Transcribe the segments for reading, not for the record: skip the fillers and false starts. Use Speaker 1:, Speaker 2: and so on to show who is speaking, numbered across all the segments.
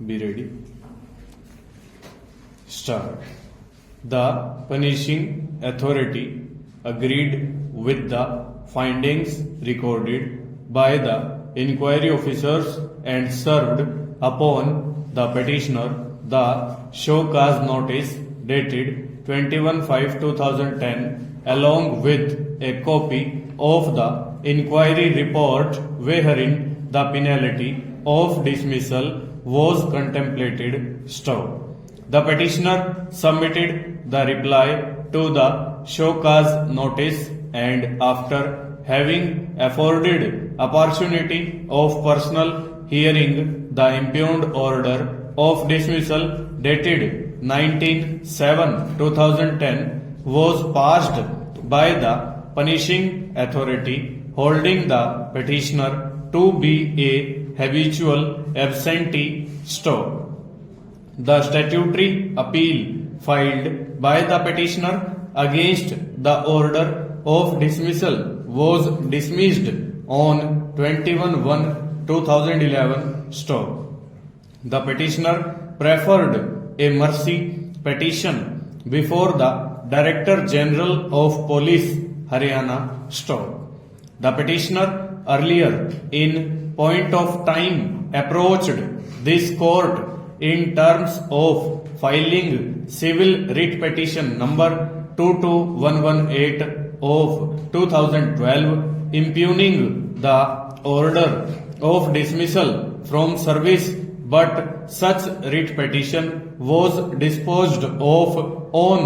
Speaker 1: Be ready. Start. The punishing authority agreed with the findings recorded by the inquiry officers and served upon the petitioner the show cause notice dated 21/5/2010 along with a copy of the inquiry report wherein the penalty of dismissal was contemplated stowed. The petitioner submitted the reply to the show cause notice and after having afforded opportunity of personal hearing the impugned order of dismissal dated 19/7/2010 was passed by the punishing authority holding the petitioner to be a habitual absentee stowed. The statutory appeal filed by the petitioner against the order of dismissal was dismissed on 21/1/2011 stowed. The petitioner preferred a mercy petition before the Director General of Police Haryana stowed. The petitioner earlier in point of time approached this court in terms of filing civil writ petition number 22118 of 2012 impugning the order of dismissal from service, but such writ petition was disposed of on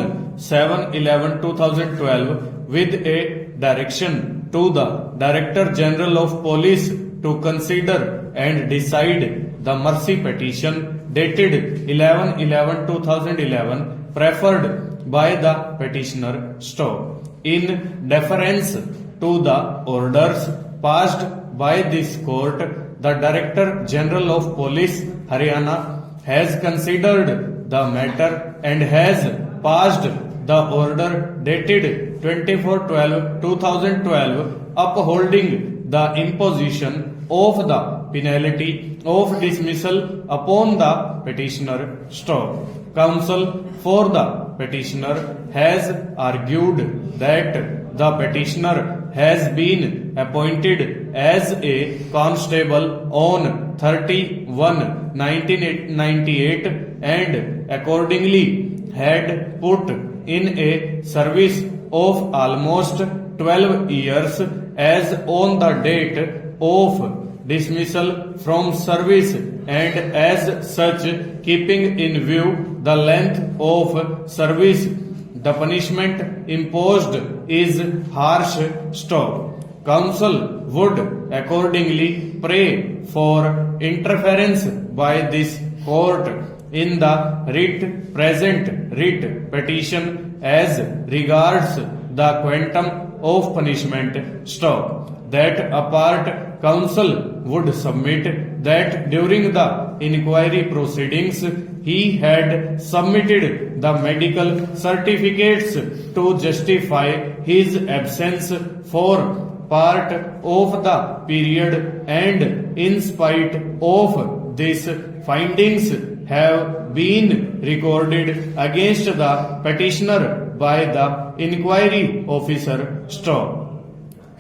Speaker 1: 7/11/2012 with a direction to the Director General of Police to consider and decide the mercy petition dated 11/11/2011 preferred by the petitioner stowed. In deference to the orders passed by this court, the Director General of Police Haryana has considered the matter and has passed the order dated 24/12/2012 upholding the imposition of the penalty of dismissal upon the petitioner stowed. Counsel for the petitioner has argued that the petitioner has been appointed as a constable on 30/1/1998 and accordingly had put in a service of almost 12 years as on the date of dismissal from service, and as such, keeping in view the length of service, the punishment imposed is harsh stowed. Counsel would accordingly pray for interference by this court in the present writ petition as regards the quantum of punishment stowed. That apart, counsel would submit that during the inquiry proceedings he had submitted the medical certificates to justify his absence for part of the period, and in spite of this, findings have been recorded against the petitioner by the inquiry officer stowed.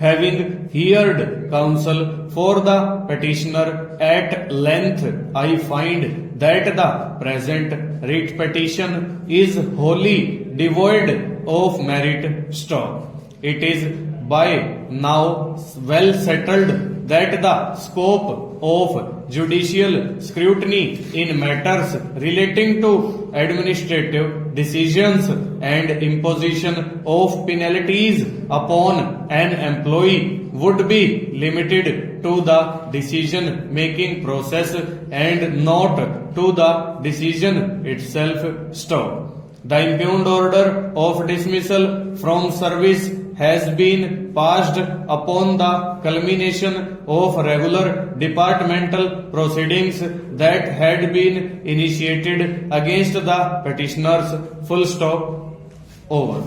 Speaker 1: Having heard counsel for the petitioner at length, I find that the present writ petition is wholly devoid of merit stowed. It is by now well settled that the scope of judicial scrutiny in matters relating to administrative decisions and imposition of penalties upon an employee would be limited to the decision-making process and not to the decision itself stowed. The impugned order of dismissal from service has been passed upon the culmination of regular departmental proceedings that had been initiated against the petitioners. Full stop. Over.